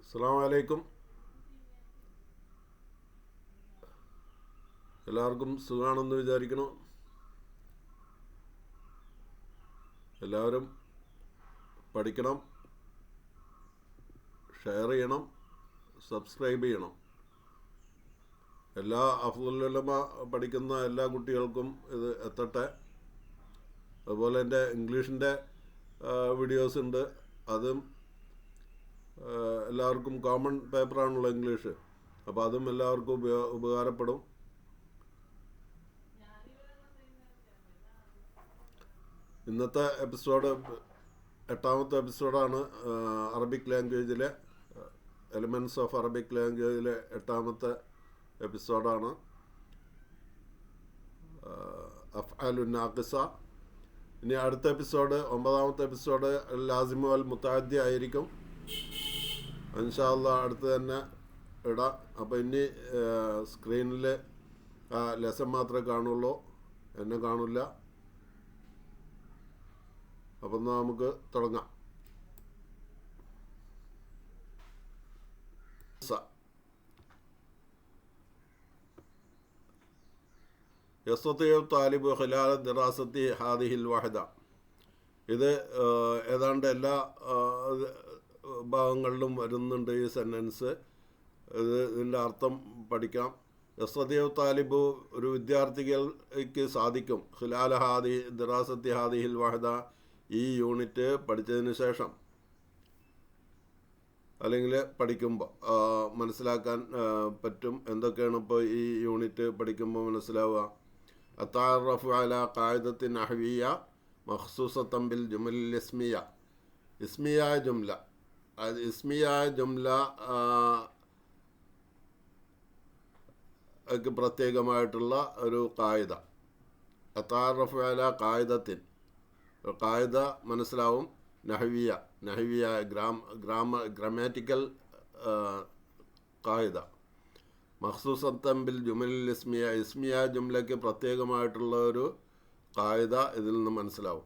അസ്സലാമു അലൈക്കും. എല്ലാവർക്കും സുഖമാണെന്ന് വിചാരിക്കണം. എല്ലാവരും പഠിക്കണം, ഷെയർ ചെയ്യണം, സബ്സ്ക്രൈബ് ചെയ്യണം. എല്ലാ അഫ്ളുൽ ഉലമ പഠിക്കുന്ന എല്ലാ കുട്ടികൾക്കും ഇത് എത്തട്ടെ. അതുപോലെ എൻ്റെ ഇംഗ്ലീഷിൻ്റെ വീഡിയോസ് ഉണ്ട്. അതും എല്ലാവർക്കും കോമൺ പേപ്പറാണുള്ള ഇംഗ്ലീഷ്. അപ്പോൾ അതും എല്ലാവർക്കും ഉപകാരപ്പെടും. ഇന്നത്തെ എപ്പിസോഡ് 8ാമത്തെ എപ്പിസോഡാണ്. അറബിക് ലാംഗ്വേജിലെ എലിമെൻറ്റ്സ് ഓഫ് അറബിക് ലാംഗ്വേജിലെ 8ാമത്തെ എപ്പിസോഡാണ്. അഫ്ആലുൻ നാഖിസ. ഇനി അടുത്ത എപ്പിസോഡ് 9ാമത്തെ എപ്പിസോഡ് ലാസിമു അൽ മുതഅദ്ദി ആയിരിക്കും. ഇൻഷാ അല്ലാഹ് അടുത്ത് തന്നെ ഇടാം. അപ്പോൾ ഇനി സ്ക്രീനിൽ ലെസൺ മാത്രമേ കാണുള്ളൂ, എന്നെ കാണില്ല. അപ്പം നമുക്ക് തുടങ്ങാം. യസ്തതിഉ താലിബു ഖിലാല ദിറാസത്തി ഹാദിഹിൽ വഹദ. ഇത് ഏതാണ്ട് എല്ലാ ഭാഗങ്ങളിലും വരുന്നുണ്ട് ഈ സെൻറ്റൻസ്. ഇതിൻ്റെ അർത്ഥം പഠിക്കാം. യസ്തതിഉ താലിബു, ഒരു വിദ്യാർത്ഥികൾക്ക് സാധിക്കും, ഖിലാല ദിറാസത്തി ഹാദിഹിൽ വഹദ, ഈ യൂണിറ്റ് പഠിച്ചതിന് ശേഷം അല്ലെങ്കിൽ പഠിക്കുമ്പോൾ മനസ്സിലാക്കാൻ പറ്റും. എന്തൊക്കെയാണ് ഇപ്പോൾ ഈ യൂണിറ്റ് പഠിക്കുമ്പോൾ മനസ്സിലാവുക? അത്താറഫു അല ഖായിദത്തിൻ നഹ്വിയ മഖ്സൂസത്തൻ ബിൽ ജുമലിൽ ഇസ്മിയ. ഇസ്മിയായ ജുംല, ഇസ്മിയായ ജുംല പ്രത്യേകമായിട്ടുള്ള ഒരു ഖായിദ. അത്താറഫു അല ഖായിദത്തിൻ, ഖായിദ മനസ്സിലാവും. നഹ്വിയ ഗ്രാമാറ്റിക്കൽ ഖായിദ. മഖ്സൂസത്തൻ ബിൽ ജുമലിൽ ഇസ്മിയ, ഇസ്മിയ ജുംലയ്ക്ക് പ്രത്യേകമായിട്ടുള്ള ഒരു ഖായിദ ഇതിൽ നിന്ന് മനസ്സിലാവും.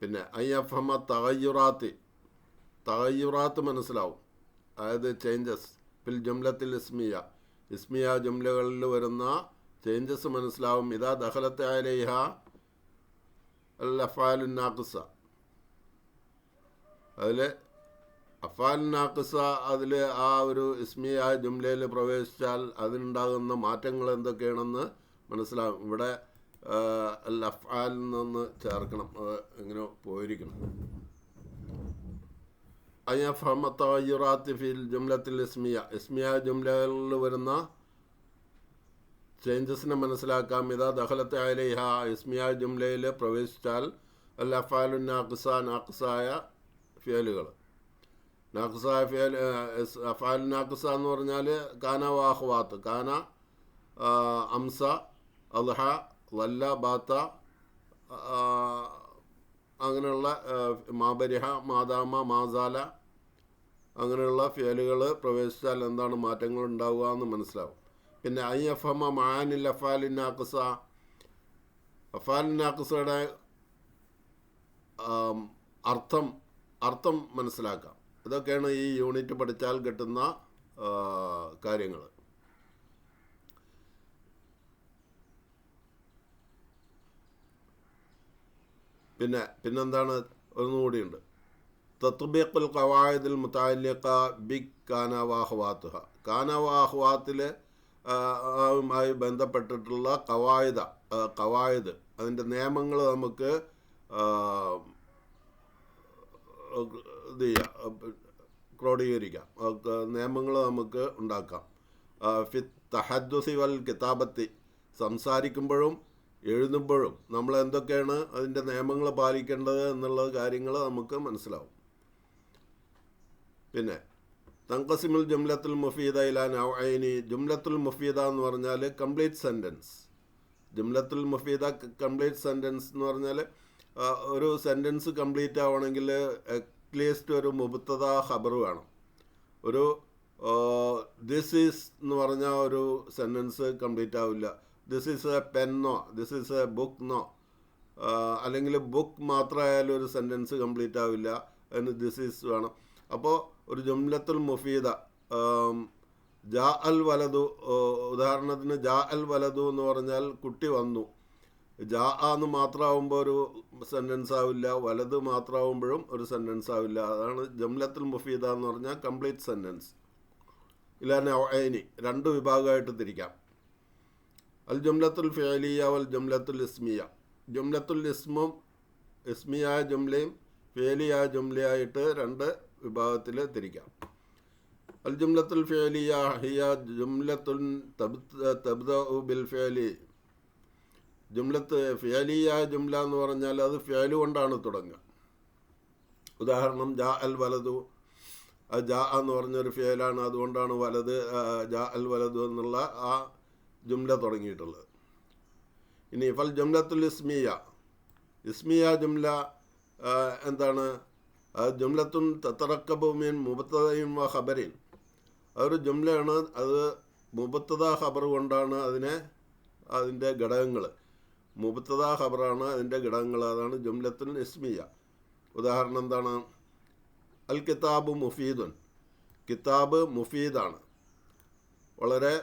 പിന്നെ അയ്യഫഹമ തഗയ്യുറാത്ത് മനസ്സിലാവും, അതായത് ചേഞ്ചസ്. ബിൽ ജുംലത്തിൽ ഇസ്മിയ, ഇസ്മിയ ജുംലകളിൽ വരുന്ന ചേഞ്ചസ് മനസ്സിലാവും. ഇതാ ദഖലത്ത് അലൈഹ അൽ അഫ്ആലുൻ നാഖിസ, അതിൽ അഫ്ആലുൻ നാഖിസ, അതിൽ ആ ഒരു ഇസ്മിയായ ജുംലയിൽ പ്രവേശിച്ചാൽ അതിനുണ്ടാകുന്ന മാറ്റങ്ങൾ എന്തൊക്കെയാണെന്ന് മനസ്സിലാവും. ഇവിടെ അൽ അഫ്ആലിൽ നിന്ന് ചേർക്കണം, എങ്ങനെ പോയിരിക്കണം. അയ്യഫഹമ തഗയ്യുറാത്ത് ഫിൽ ജുംലത്തിൽ ഇസ്മിയ, ഇസ്മിയ ജുംലകളിൽ വരുന്ന ചേഞ്ചസിനെ മനസ്സിലാക്കാം. ഇതാ ദഖലത്ത് അലൈഹ, ഇസ്മിയ ജുംലയിൽ പ്രവേശിച്ചാൽ അൽ അഫ്ആലുൻ നാഖിസ, നാഖിസായ ഫിയലുകൾ. നാഖിസായ ഫിയൽ, അഫ്ആലുൻ നാഖിസ എന്ന് പറഞ്ഞാൽ കാന വാഹ്വാത്ത്, കാന, അംസ, അദ്ഹ, വല്ല, ബാത്ത, അങ്ങനെയുള്ള മാബരിഹ, മാദാമ, മാസാല, അങ്ങനെയുള്ള ഫിയലുകൾ പ്രവേശിച്ചാൽ എന്താണ് മാറ്റങ്ങൾ ഉണ്ടാവുക എന്ന് മനസ്സിലാവും. പിന്നെ അയ്യഫഹമ മആനിൽ അഫ്ആലിൻ നാഖിസ, അഫ്ആലുൻ നാഖിസയുടെ അർത്ഥം മനസ്സിലാക്കാം. ഇതൊക്കെയാണ് ഈ യൂണിറ്റ് പഠിച്ചാൽ കിട്ടുന്ന കാര്യങ്ങൾ. പിന്നെന്താണ് ഒന്നുകൂടിയുണ്ട്. തത്ബീഖുൽ ഖവായിദുൽ മുതഅല്ലിഖ ബി കാന വഅഖ്വാതുഹ, കാന വഅഖ്വാത്തിൽ മായി ബന്ധപ്പെട്ടിട്ടുള്ള ഖവായിദ്, അതിൻ്റെ നിയമങ്ങൾ നമുക്ക് ഇത് ചെയ്യാം, ക്രോഡീകരിക്കാം, നിയമങ്ങൾ നമുക്ക് ഉണ്ടാക്കാം. ഫി തഹദ്ദുസി വൽ കിതാബത്തി, സംസാരിക്കുമ്പോഴും എഴുതുമ്പോഴും നമ്മൾ എന്തൊക്കെയാണ് അതിൻ്റെ നിയമങ്ങൾ പാലിക്കേണ്ടത് എന്നുള്ള കാര്യങ്ങൾ നമുക്ക് മനസ്സിലാവും. പിന്നെ തൻഖസിമുൽ ജുംലത്തുൽ മുഫീദ ഇലാ നൗഐനി, ജുംലത്തുൽ മുഫീദ എന്ന് പറഞ്ഞാൽ കംപ്ലീറ്റ് സെൻറ്റൻസ്. ജുംലത്തുൽ മുഫീദ കംപ്ലീറ്റ് സെൻറ്റൻസ് എന്ന് പറഞ്ഞാൽ ഒരു സെൻറ്റൻസ് കംപ്ലീറ്റ് ആവണമെങ്കിൽ അറ്റ്ലീസ്റ്റ് ഒരു മുബ്തദ ഖബർ വേണം. ഒരു ദിസ് ഈസ് എന്ന് പറഞ്ഞാൽ ഒരു സെൻറ്റൻസ് കംപ്ലീറ്റ് ആവില്ല. ദിസ് ഈസ് എ പെന്നോ, ദിസ് ഈസ് എ ബുക്ക് നോ, അല്ലെങ്കിൽ ബുക്ക് മാത്രമായാലും ഒരു സെൻറ്റൻസ് കംപ്ലീറ്റ് ആവില്ല. അതിന് ദിസ് ഈസ് വേണം. അപ്പോൾ ഒരു ജുംലത്തുൽ മുഫീദ, ജാ അൽ വലതു, ഉദാഹരണത്തിന് ജാ അൽ വലതു എന്ന് പറഞ്ഞാൽ കുട്ടി വന്നു. ജാ എന്ന് മാത്രമാകുമ്പോൾ ഒരു സെൻറ്റൻസ് ആവില്ല, വലത് മാത്രമാകുമ്പോഴും ഒരു സെൻറ്റൻസ് ആവില്ല. അതാണ് ജംലത്തുൽ മുഫീദ എന്ന് പറഞ്ഞാൽ കംപ്ലീറ്റ് സെൻറ്റൻസ്. ഇലാ നൗഅൈനി, രണ്ട് വിഭാഗമായിട്ട് തിരിക്കാം. അൽ ജുംലത്തുൽ ഫിഅലിയ വൽ ജുംലത്തുൽ ഇസ്മിയ. ജുംലത്തുൽ ഇസ്മും ഇസ്മിയായ ജുംലയും ഫിഅലിയായ ജുംലയായിട്ട് രണ്ട് വിഭാഗത്തിൽ തിരിക്കാം. അൽ ജുംലത്തുൽ ഫിഅലിയ ഹിയ ജുംലത്തുൻ തബ്ദഉ ബിൽ ഫിഅലി. ജുംലത്ത് ഫിഅലിയായ ജുംല എന്ന് പറഞ്ഞാൽ അത് ഫിഅലു കൊണ്ടാണ് തുടങ്ങുക. ഉദാഹരണം ജാ അൽ വലതു, ജാ എന്ന് പറഞ്ഞൊരു ഫിഅലാണ്, അതുകൊണ്ടാണ് വലത് ജാ അൽ വലതു എന്നുള്ള ആ ജുംല തുടങ്ങിയിട്ടുള്ളത്. ഇനി ഫൽ ജുംലത്തുൽ ഇസ്മിയ, ഇസ്മിയ ജുംല എന്താണ്? ജുംലത്തുൻ തതറക്കബു മിൻ മുബ്തദഇൻ വ ഖബറിൻ. അതൊരു ജുംലയാണ്, അത് മുബ്തദ ഖബർ കൊണ്ടാണ് അതിൻ്റെ ഘടകങ്ങൾ. മുബ്തദ ഖബറാണ് അതിൻ്റെ ഘടകങ്ങൾ, അതാണ് ജുംലത്തുൽ ഇസ്മിയ. ഉദാഹരണം എന്താണ്? അൽ കിതാബ് മുഫീദുൻ, കിതാബ് മുഫീദാണ്, വളരെ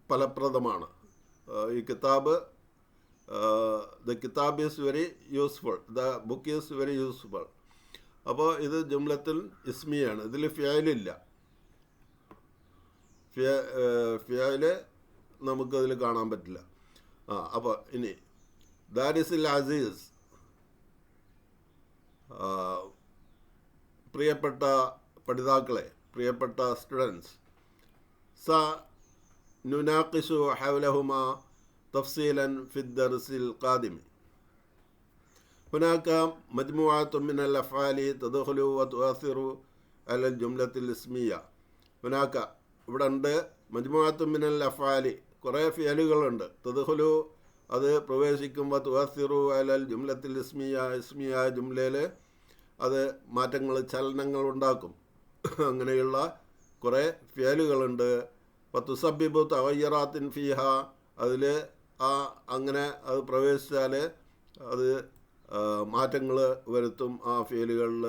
ഫലപ്രദമാണ്. ഈ കിതാബ്, ദ കിതാബ് is very useful, the book is very useful. അപ്പോൾ ഇത് ജുംലത്തുൽ ഇസ്മിയാണ്. ഇതിൽ ഫിയലില്ല, ഫിയല് നമുക്കതിൽ കാണാൻ പറ്റില്ല. അപ്പോൾ ഇനി ദാരിസിൽ അസീസ്, പ്രിയപ്പെട്ട പഠിതാക്കളെ, പ്രിയപ്പെട്ട സ്റ്റുഡൻസ്, സ നുനാഖിഷു ഹൗലഹുമ തഫ്സീലൻ ഫി ദർസിൽ ഖാദിമി. ഹുനാക മജ്മുഅത്തുൻ മിനൽ അഫ്ആലി തദ്ഖുലു വ തുഅസ്സിറു അലൽ ജുംലത്തിൽ ഇസ്മിയ. ഹുനാക ഇവിടെ ഉണ്ട്, മജ്മുഅത്തുൻ മിനൽ അഫ്ആലി, കുറേ ഫിയലുകളുണ്ട്. തദ്ഖുലു അത് പ്രവേശിക്കുമ്പോൾ തുഅസ്സിറു അലൽ ജുംലത്തിൽ ഇസ്മിയ, ഇസ്മിയ ജുംലയിൽ അത് മാറ്റങ്ങൾ, ചലനങ്ങൾ ഉണ്ടാക്കും. അങ്ങനെയുള്ള കുറേ ഫിയലുകളുണ്ട്. തുസബ്ബിബു തഗയ്യുറാത്തിൻ ഫീഹ, അതിൽ അങ്ങനെ അത് പ്രവേശിച്ചാൽ അത് മാറ്റങ്ങൾ വരുത്തും ആ ഫിയലുകളിൽ,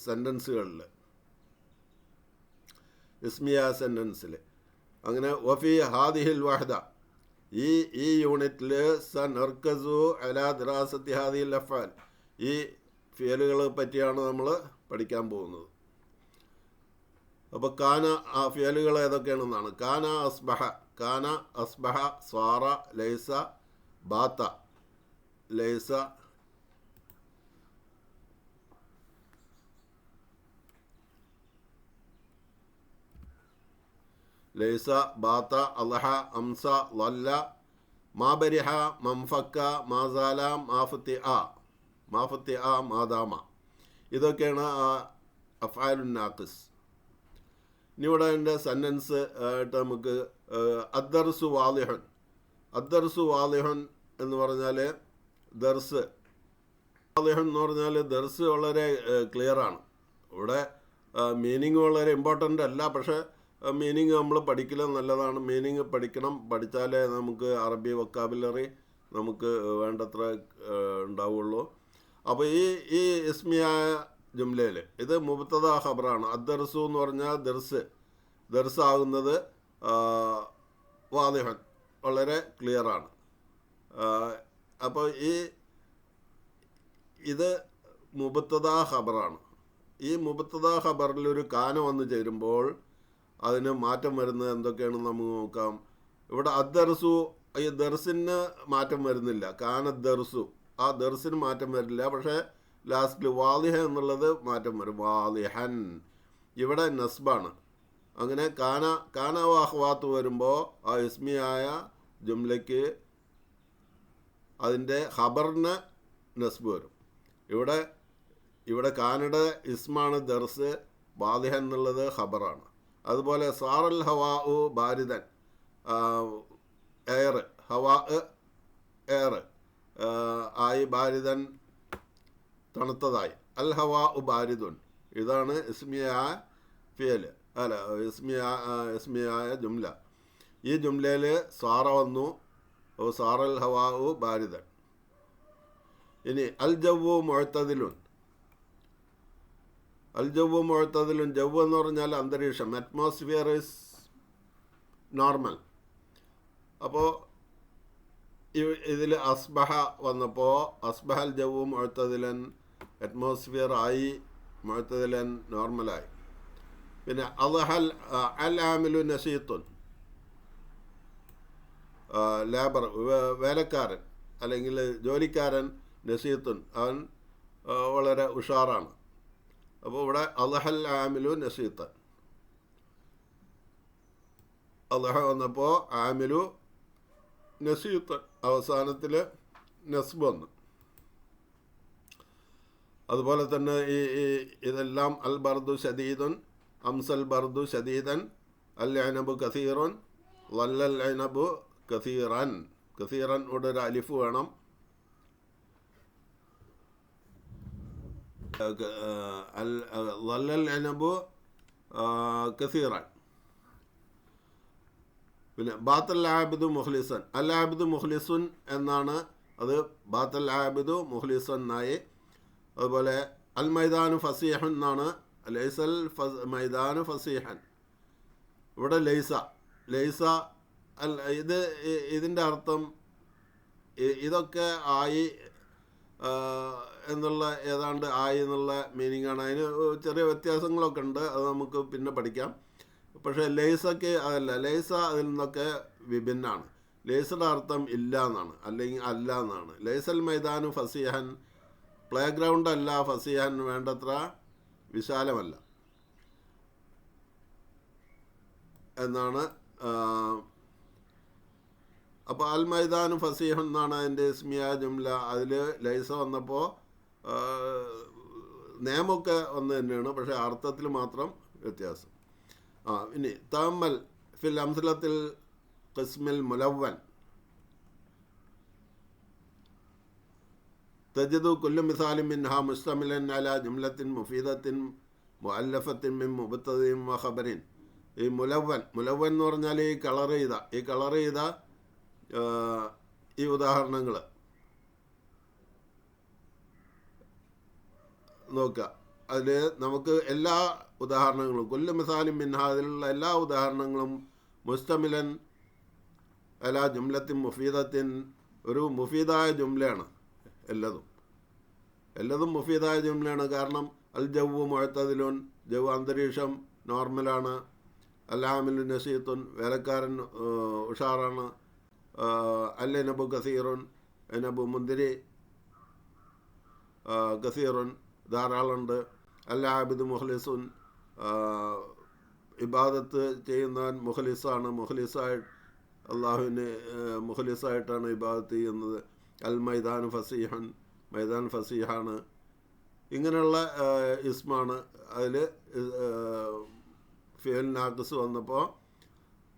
സെൻറ്റൻസുകളിൽ, ഇസ്മിയ സെൻറ്റൻസിൽ. അങ്ങനെ വഫി ഹാദിഹിൽ വഹദ, ഈ യൂണിറ്റിൽ സനർക്കസു അലാ ദിറാസത്തി ഹാദിഹിൽ അഫ്ആൽ, ഈ ഫിയലുകളെ പറ്റിയാണ് നമ്മൾ പഠിക്കാൻ പോകുന്നത്. അപ്പോൾ കാന, ആ ഫിയലുകൾ ഏതൊക്കെയാണെന്നാണ്. കാന അസ്ബഹ, കാന അസ്ബഹ, സ്വാറ, ലൈസ, ബാത്ത, ലൈസ, ലൈസ, ബാത്ത, അളഹ, അംസ, ലല്ല, മാബരിഹ, മംഫക്ക, മാസാല, മാഫത്തി ആ, മാദാമ. ഇതൊക്കെയാണ് അഫ്ആലുൻ നാഖിസ്. ഇനി ഇവിടെ എൻ്റെ സെൻറ്റൻസ് ആയിട്ട് നമുക്ക് അദ്ദർസു വാളിഹുൻ. അദ്ദർസു വാളിഹുൻ എന്ന് പറഞ്ഞാൽ ദർസ്, വാളിഹുൻ എന്ന് പറഞ്ഞാൽ ദർസ് വളരെ ക്ലിയറാണ്. ഇവിടെ മീനിങ് വളരെ ഇമ്പോർട്ടൻ്റ് അല്ല, പക്ഷേ മീനിങ് നമ്മൾ പഠിക്കൽ നല്ലതാണ്. മീനിങ് പഠിക്കണം, പഠിച്ചാലേ നമുക്ക് അറബി വൊക്കാബുലറി നമുക്ക് വേണ്ടത്ര ഉണ്ടാവുള്ളൂ. അപ്പോൾ ഈ ഇസ്മിയായ ജുംലയിൽ ഇത് മുബ്തദ ഖബറാണ്. അദ്ദർസു എന്ന് പറഞ്ഞാൽ ദർസ് ആകുന്നത് വാദിഹൻ, വളരെ ക്ലിയറാണ്. അപ്പോൾ ഇത് മുബ്തദ ഖബറാണ്. ഈ മുബ്തദ ഖബറിലൊരു കാന വന്ന് ചേരുമ്പോൾ അതിന് മാറ്റം വരുന്നത് എന്തൊക്കെയാണെന്ന് നമുക്ക് നോക്കാം. ഇവിടെ അദ്ദർസു, ഈ ദർസിന് മാറ്റം വരുന്നില്ല. കാന ദർസു, ആ ദർസിന് മാറ്റം വരില്ല. പക്ഷേ ലാസ്റ്റിൽ വാളിഹ എന്നുള്ളത് മാറ്റം വരും, വാളിഹൻ. ഇവിടെ നസ്ബാണ്. അങ്ങനെ കാന വാഹ്വാത്ത് വരുമ്പോൾ ആ ഇസ്മിയായ ജുംലയ്ക്ക് അതിൻ്റെ ഖബറിന് നസ്ബ് വരും. ഇവിടെ കാനയുടെ ഇസ്മാണ് ദർസ്, വാളിഹ എന്നുള്ളത് ഖബറാണ്. അതുപോലെ സാറൽ ഹവാഉ ബാരിദൻ, എയർ, ഹവാ എയർ ആയി, ബാരിദൻ തണുത്തതായി. അൽ ഹവാ ബാരിദുൻ, ഇതാണ് ഇസ്മിയായ ഫിയൽ, അല്ല ഇസ്മിയായ ജുംല. ഈ ജുംലയിൽ സാറ വന്നു, സാറൽ ഹവാ ബാരിദൻ. ഇനി അൽ ജവ്വു മുഅ്തദിലുൻ. അൽ ജവ്വു മുഅ്തദിലുൻ, ജവ്വ് എന്ന് പറഞ്ഞാൽ അന്തരീക്ഷം, അറ്റ്മോസ്ഫിയർ ഈസ് നോർമൽ. അപ്പോൾ ഇതിൽ അസ്ബഹ വന്നപ്പോൾ അസ്ബഹൽ ജവ്വു മുഅ്തദിലൻ, അറ്റ്മോസ്ഫിയർ ആയി മുഅ്തദിലൻ, നോർമലായി. പിന്നെ അൽഹൽ അൽ ആമിലു നശീത്തുൻ, ലേബർ വേലക്കാരൻ അല്ലെങ്കിൽ ജോലിക്കാരൻ, നശീത്തുൻ അവൻ വളരെ ഉഷാറാണ്. അപ്പോൾ ഇവിടെ അൽഹൽ ആമിലു നശീത്തൻ, അൽഹ വന്നപ്പോൾ ആമിലു നശീത്തൻ, അവസാനത്തിൽ നസ്ബ് വന്നു. അതുപോലെ തന്നെ ഇതെല്ലാം അൽ ബർദു ഷദീദുൻ, അംസൽ ബർദു ഷദീദൻ, അൽ അനബു കസീറുൻ, വല്ലൽ അനബു കസീറൻ. കസീറൻ ഇവിടെ ഒരു അലിഫ് വേണം. വല്ലൽ അനബു കസീറൻ. പിന്നെ ബാത്തൽ ആബിദു മുഖ്ലിസൻ, അൽ ആബിദു മുഖ്ലിസുൻ എന്നാണ് അത്, ബാത്തൽ ആബിദു മുഖ്ലിസൻ എന്നായി. അതുപോലെ അൽ മൈദാനു ഫസീഹൻ എന്നാണ്, ലൈസൽ മൈദാനു ഫസീഹൻ. ഇവിടെ ലൈസ ഇതിൻ്റെ അർത്ഥം ഇതൊക്കെ ആയി എന്നുള്ള, ഏതാണ്ട് ആയി എന്നുള്ള മീനിങ് ആണ്. അതിന് ചെറിയ വ്യത്യാസങ്ങളൊക്കെ ഉണ്ട്, അത് നമുക്ക് പിന്നെ പഠിക്കാം. പക്ഷേ ലൈസക്ക് അതല്ല, ലൈസ അതിൽ നിന്നൊക്കെ വിഭിന്നാണ്. ലൈസയുടെ അർത്ഥം ഇല്ല എന്നാണ്, അല്ലെങ്കിൽ അല്ല എന്നാണ്. ലൈസൽ മൈദാനു ഫസീഹൻ, പ്ലേ ഗ്രൗണ്ട് അല്ല ഫസീഹൻ, വേണ്ടത്ര വിശാലമല്ല എന്നാണ്. അപ്പോൾ അൽ മൈദാനു ഫസീഹൻ എന്നാണ് അതിൻ്റെ ഇസ്മിയ ജുംല. അതിൽ ലൈസ വന്നപ്പോൾ നിയമമൊക്കെ ഒന്ന് തന്നെയാണ്, പക്ഷേ അർത്ഥത്തിൽ മാത്രം വ്യത്യാസം. ഇനി തഅമ്മൽ ഫിൽ അംസലത്തിൽ ഖിസ്മിൽ മുലവ്വൻ തജിദു കുല്ലു മിസാലിൻ മിൻഹാ മുസ്തമിലൻ അലാ ജുംലത്തിൻ മുഫീദത്തിൻ മുഅല്ലഫത്തിൻ മിൻ മുബ്തദിൻ വ ഖബറിൻ. ഈ മുലവ്വൻ എന്ന് പറഞ്ഞാൽ ഈ കളർ ചെയ്ത ഈ ഉദാഹരണങ്ങൾ നോക്കുക. അതിൽ നമുക്ക് എല്ലാ ഉദാഹരണങ്ങളും, കുല്ലു മിസാലിൻ മിൻഹാ, അതിലുള്ള എല്ലാ ഉദാഹരണങ്ങളും മുസ്തമിലൻ അലാ ജുംലത്തിൻ മുഫീദത്തിൻ, ഒരു മുഫീദായ ജുംലയാണ്. എല്ലാതും മുഫീദായ ജുംലയാണ്. കാരണം അൽ ജവ്വു മുഅ്തദിലുൻ, ജവ്വ് അന്തരീക്ഷം നോർമലാണ്. അൽ ആമിലു നശീത്തുൻ, വേലക്കാരൻ ഉഷാറാണ്. അൽ അനബു കസീറുൻ, അനബു മുന്തിരി കസീറുൻ ധാരാളമുണ്ട്. അൽ ആബിദു മുഖ്ലിസുൻ, ഇബാദത്ത് ചെയ്യുന്നവൻ മുഖ്ലിസാണ്, അള്ളാഹുവിന് മുഖ്ലിസായിട്ടാണ് ഇബാദത്ത് ചെയ്യുന്നത്. അൽ മൈദാൻ ഫസീഹൻ, മൈദാൻ ഫസീഹാണ്. ഇങ്ങനെയുള്ള ഇസ്മാണ്. അതിൽ ഫിയൽ നാഖിസ് വന്നപ്പോൾ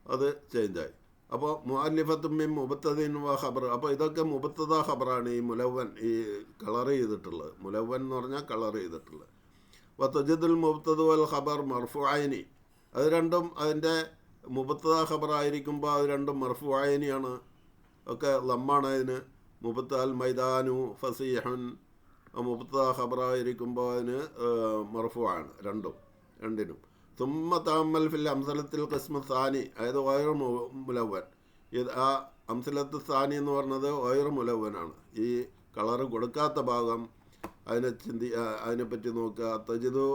അത് ചേഞ്ചായി. അപ്പോൾ മുഅല്ലിഫത്തും മിൻ മുബത്തദിൻ വ ഖബർ, അപ്പോൾ ഇതൊക്കെ മുബത്തദ ഖബറാണ്. ഈ മുലവ്വൻ, ഈ കളർ ചെയ്തിട്ടുള്ളത്, മുലവ്വൻ എന്ന് പറഞ്ഞാൽ കളർ ചെയ്തിട്ടുള്ളത്. വ തജിദുൽ മുബത്തദ വൽ ഖബർ മർഫുഅൈനി, അത് രണ്ടും അതിൻ്റെ മുബത്തദ ഖബറായിരിക്കുമ്പോൾ അത് രണ്ടും മർഫുഅൈനിയാണ്, ഒക്കെ ലമ്മാണ് അതിന്. മുബത്തൽ മൈദാനു ഫസീഹൻ, മുബത്തദ ഖബറായിരിക്കുമ്പോൾ അതിന് മർഫുഅാണ് രണ്ടിനും. തുമ്മ തഅമ്മൽ ഫിൽ അംസലത്തിൽ ഖിസ്മു സാനി, അതായത് ഗൈറു മുലവ്വൻ. ആ അംസലത്ത് സാനി എന്ന് പറഞ്ഞത് ഗൈറു മുലവ്വനാണ്. ഈ കളറ് കൊടുക്കാത്ത ഭാഗം അതിനെപ്പറ്റി നോക്കുക. തജിദു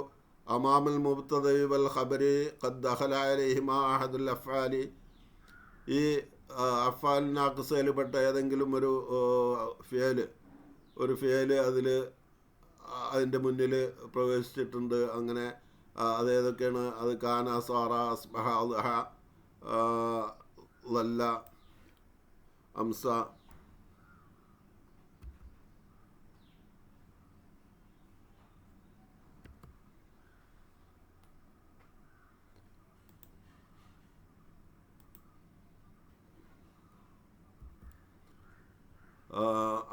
അമാമൽ മുബ്തദഇ വൽ ഖബരി ഖദ് ദഖല അലൈഹിമാ അഹദുൽ അഫ്ആലി, ഈ അഫ്ആൽ നാഖിസയിൽപ്പെട്ട ഏതെങ്കിലും ഒരു ഫിയല് അതിൽ അതിൻ്റെ മുന്നിൽ പ്രവേശിച്ചിട്ടുണ്ട്. അങ്ങനെ അതേതൊക്കെയാണ്? അത് കാന, സാറ, അസ്ബഹ, അദ്ഹ, ലല്ല, അംസ.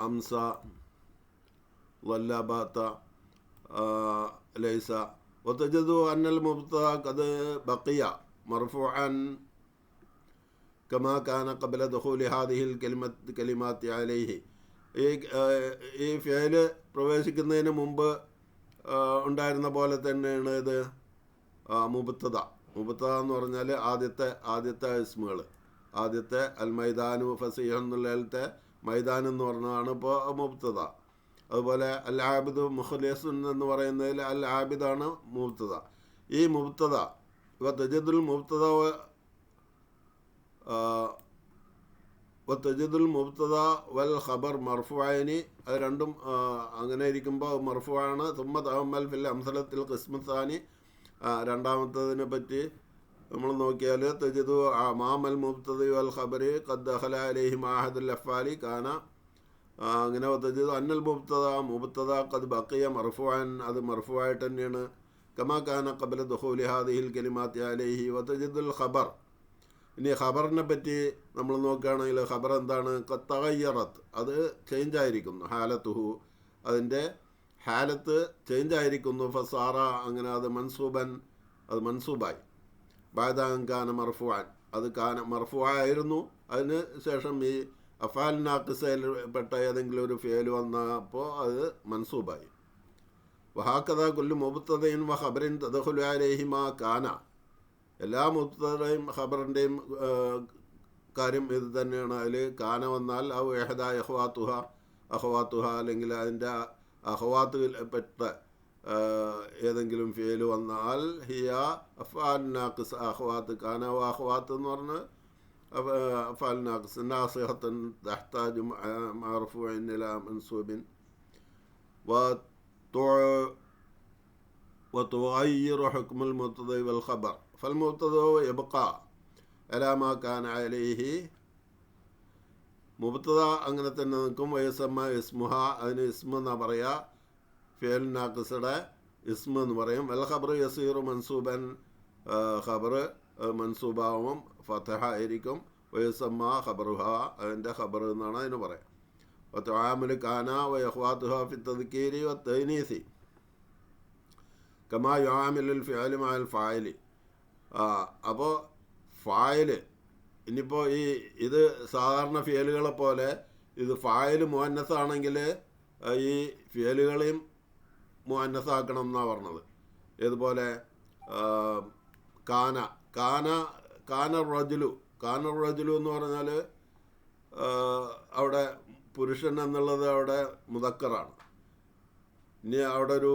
അംസ, ലല്ല, ബാത്ത, ലൈസ. وتجد أن المبتدأ قد بقي مرفوعا كما كان قبل دخول هذه الكلمات عليه. ഈ ഈ ഫേല് പ്രവേശിക്കുന്നതിന് മുമ്പ് ഉണ്ടായിരുന്ന പോലെ തന്നെയാണ് ഇത് മുബത്തദ എന്ന് പറഞ്ഞാൽ ആദ്യത്തെ ഇസ്മുകൾ. ആദ്യത്തെ അൽ മൈദാനു ഫസീഹ് എന്നുള്ളതിലത്തെ മൈദാൻ എന്ന് പറഞ്ഞതാണ് ഇപ്പോൾ മുബത്തദ. അതുപോലെ അൽ ആബിദ് മുഖ്ലിസുൻ എന്ന് പറയുന്നതിൽ അൽ ആബിദാണ് മുബത്തദ. ഈ മുബത്തദ തജിദുൽ മുബ്തദ വൽ ഖബർ മർഫുഅൈനി, അത് രണ്ടും അങ്ങനെ ഇരിക്കുമ്പോൾ മർഫുആണ്. തുമ്മ തഅമ്മൽ ഫിൽ അംസലത്തിൽ ഖിസ്മു സാനി, രണ്ടാമത്തതിനെ പറ്റി നമ്മൾ നോക്കിയാൽ തജിദു മാമൽ മുബ്തദി വൽ ഖബരി ഖദ് ദഖല അലൈഹി മാഹദുൽ അഫ്ആലി കാന, അങ്ങനെ തജിദു അന്നൽ മുബ്തദ ഖദ് ബഖിയ മർഫുഅൻ, അത് മർഫുആയിട്ട് തന്നെയാണ്. കമാ കാന ഖബല ദുഖൂലി ഹാദിഹിൽ കലിമാത്തി അലൈഹി. വതജിദുൽ ഖബർ, ഇനി ഖബറിനെ പറ്റി നമ്മൾ നോക്കുകയാണെങ്കിൽ ഖബർ എന്താണ്? തഗയ്യറത്ത്, അത് ചേഞ്ചായിരിക്കുന്നു. ഹാലത്തുഹു, അതിൻ്റെ ഹാലത്ത് ചേഞ്ചായിരിക്കുന്നു. ഫസാറ, അങ്ങനെ അത് മൻസൂബൻ, അത് മൻസൂബായി. ബഅദ കാന മർഫുഅൻ, അത് മർഫുആയിരുന്നു. അതിന് ശേഷം ഈ അഫാൽ നാഖിസയിൽ പെട്ട ഏതെങ്കിലും ഒരു ഫേല് വന്നപ്പോൾ അത് മൻസൂബായി. വഹാക്കഥ കുല്ലു മുബ്തദഇൻ വ ഖബറിൻ തദ്ഖുലു അലൈഹിമാ കാന, എല്ലാ മുബ്തദയുടെയും ഖബറിൻ്റെയും കാര്യം ഇത് തന്നെയാണ്. അതിൽ കാന വന്നാൽ ഔ ഇഹ്ദ അഖവാത്തുഹ, അല്ലെങ്കിൽ അതിൻ്റെ അഖവാത്തിൽ പെട്ട ഏതെങ്കിലും ഫേല് വന്നാൽ ഹിയ അഫ്ആൽ നാഖിസ് അഖവാത്ത്. കാന വ അഖവാത്ത് എന്ന് പറഞ്ഞ് അഫ്ആൽ നാഖിസ് നാസിഹത്തൻ തഹ്താജു മർഫൂഇൻ ഇലാ മൻസൂബിൻ وتغير حكم المبتدأ والخبر فالمبتدأ يبقى على ما كان عليه. മുബ്തദ അങ്ങനെ തന്നെ നിൽക്കും. വയസ്സമ്മ ഇസ്മുഹ, അതിന് ഇസ്മ എന്നാ പറയുക. ഫിഅൽ നാഖിസയുടെ ഇസ്മ എന്ന് പറയും. വൽ ഖബർ യസീറു മൻസൂബൻ, ഖബർ മൻസൂബാവും ഫതഹ ആയിരിക്കും. വയസ്സമ്മ ഖബറുഹ, അതിൻ്റെ ഖബർ എന്നാണ് അതിന് പറയാം. വതആമുലു കാന വയഖ്വാതുഹ ഫി തദ്കീരി വത്തഅനീസി കമാ യുആമിലുൽ ഫിഅലു മഅൽ ഫായിലി. അപ്പോൾ ഫായില്, ഇനിയിപ്പോൾ ഇത് സാധാരണ ഫിയലുകളെ പോലെ ഇത് ഫായില് മുഅന്നസാണെങ്കിൽ ഈ ഫിയലുകളെയും മുഅന്നസാക്കണം എന്നാണ് പറഞ്ഞത്. ഏതുപോലെ കാന റജുലു എന്ന് പറഞ്ഞാൽ അവിടെ പുരുഷൻ എന്നുള്ളത് അവിടെ മുദക്കറാണ്. ഇനി അവിടെ ഒരു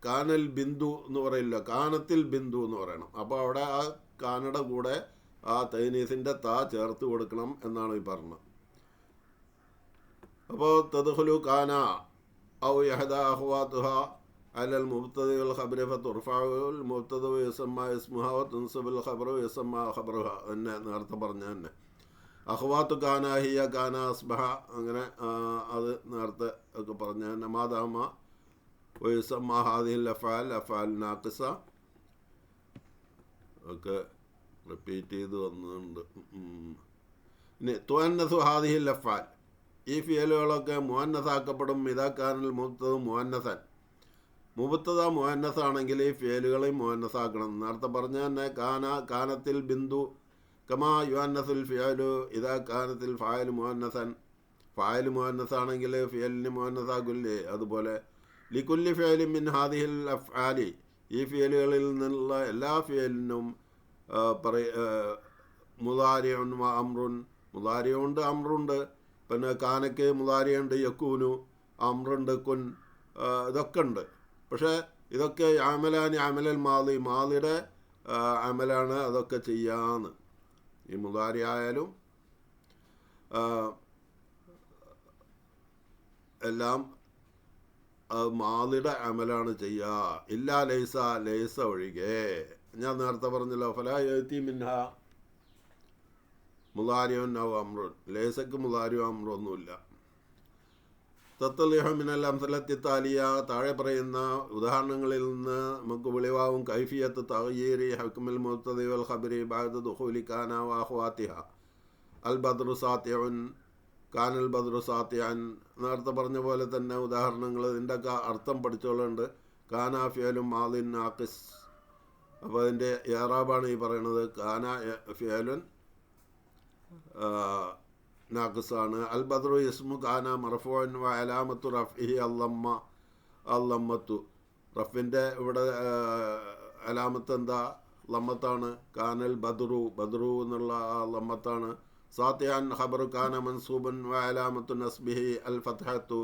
കാനൽ ബിന്ദു എന്ന് പറയില്ല, കാനത്തിൽ ബിന്ദു എന്ന് പറയണം. അപ്പോൾ അവിടെ ആ കാനയുടെ കൂടെ ആ തൈനീസിൻ്റെ താ ചേർത്ത് കൊടുക്കണം എന്നാണ് ഈ പറഞ്ഞത്. അപ്പോൾ തദ്ഖുലു കാന ഔ യഹദ അഖ്വാതുഹ അലൽ മുബ്തദി വൽ ഖബരി ഫതുർഫഉൽ മുബ്തദ വയസമ്മ ഇസ്മുഹ വതുൻസബുൽ ഖബറു വയസമ്മ ഖബറുഹ. എന്നെ നേരത്തെ പറഞ്ഞ തന്നെ അഖ്വാത്തു കാന ഹിയ കാന അസ്ബഹ, അങ്ങനെ അത് നേരത്തെ ഒക്കെ പറഞ്ഞ തന്നെ. മാദാമ വയസമ്മ ഹാദിഹിൽ അഫ്ആൽ നാഖിസ ഒക്കെ റിപ്പീറ്റ് ചെയ്ത് വന്നിട്ടുണ്ട്. ഇനി തുഅന്നസു ഹാദിഹിൽ അഫ്ആൽ, ഈ ഫിയലുകളൊക്കെ മുഅന്നസാക്കപ്പെടും. ഇദാ കാനൽ മുബ്തദ മുഅന്നസൻ, മുബ്തദ മുഅന്നസാണെങ്കിൽ ഈ ഫിയലുകളെയും മുഅന്നസാക്കണം. നേരത്തെ പറഞ്ഞ തന്നെ കാനത്തിൽ ബിന്ദു കമാ യുഅന്നസുൽ ഫിയലു ഇദാ കാനത്തിൽ ഫായിലു മുഅന്നസൻ, ഫായില് മുഅന്നസാണെങ്കിൽ ഫിയലിന് മുഅന്നസാകില്ലേ. അതുപോലെ ലികുല്ലി ഫിയലിൻ മിൻ ഹാദിഹിൽ അഫ്ആലി, ഈ ഫിയലുകളിൽ നിന്നുള്ള എല്ലാ ഫിയലിനും മുദാരിഉൻ വ അംറുൻ, മുദാരിയുണ്ട് അമ്രുണ്ട്. പിന്നെ കാനയ്ക്ക് മുദാരിയുണ്ട് യക്കൂനു, അമ്രുണ്ട് കുൻ, ഇതൊക്കെ ഉണ്ട്. പക്ഷേ ഇതൊക്കെ അമലൽ മാലിയുടെ അമലാണ് അതൊക്കെ ചെയ്യാന്ന്. ഈ മുദാരി ആയാലും എല്ലാം മാലിയുടെ അമലാണ് ചെയ്യുക. ഇല്ലാ ലൈസ ഒഴികെ. ഞാൻ നേരത്തെ പറഞ്ഞല്ലോ, ഫലാ യഅതി മിൻഹ മുദാരിഉൻ ഔ അംറുൻ, ലൈസക്ക് മുദാരിഉ അമ്രൊന്നുമില്ല. തത്ലിഹു മിനൽ അംസലത്തി താലിയ, താഴെ പറയുന്ന ഉദാഹരണങ്ങളിൽ നിന്ന് നമുക്ക് വെളിവാകും കൈഫിയത്ത് തഗ്യീരി ഹുക്മിൽ മുബ്തദി വൽ ഖബരി ബഅദ ദുഖൂലി കാന വ അഖ്വാതിഹ. അൽ ബദ്റു സാത്തിഉൻ, കാനൽ ബദ്റു സാത്തിഅൻ. നേരത്തെ പറഞ്ഞ പോലെ തന്നെ ഉദാഹരണങ്ങൾ, ഇതിൻ്റെയൊക്കെ അർത്ഥം പഠിച്ചോളുണ്ട്. കാന ഫിയലും മാദിൻ നാഖിസ്, അപ്പോൾ അതിൻ്റെ ഇഅ്റാബാണ് ഈ പറയുന്നത്. കാന ഫിയലുൻ നാഖിസാണ്. അൽ ബദ്രു ഇസ്മു കാന മർഫൂഅൻ വ അലാമത്തു റഫ്ഇഹി അല്ലമ്മത്തു. റഫിൻ്റെ ഇവിടെ അലാമത്ത് എന്താ? ലമ്മത്താണ്. കാനൽ ബദ്രു എന്നുള്ള ലമ്മത്താണ്. സാത്തിയാൻ ഖബറു കാന മൻസൂബൻ വ അലാമത്തു നസ്ബിഹി അൽ ഫത്ഹത്തു.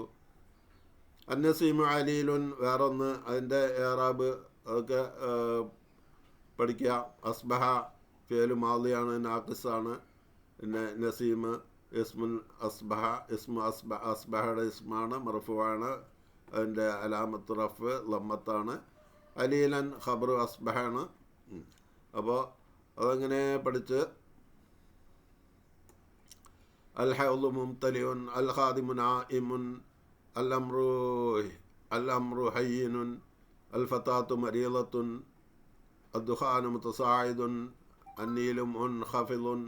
അന്നസീമു അലീലുൻ വേറൊന്ന്, അതിൻ്റെ ഏറാബ് അതൊക്കെ പഠിക്കുക. അസ്ബഹ ഫിഅലു മാദിയാണ്, നാഖിസാണ്. പിന്നെ നസീമ് ഇസ്മുൻ അസ്ബഹ, അസ്ബഹയുടെ ഇസ്മാണ്, മർഫൂആണ്. അതിൻ്റെ അലാമത്ത് റഫ് ലമ്മത്താണ്. അലീലൻ ഖബറു അസ്ബഹാണ്. അപ്പോൾ അതങ്ങനെ പഠിച്ച് അൽ ഹൗദു മുംതലിഉൻ, അൽ ഖാദിമു നാഇമുൻ, അൽ അംറു ഹയ്യിനുൻ, അൽ ഫതാത്തു മരീളത്തുൻ, അദ്ദുഖാനു മുതസാഇദുൻ, അന്നീലു മുൻഖഫിളുൻ,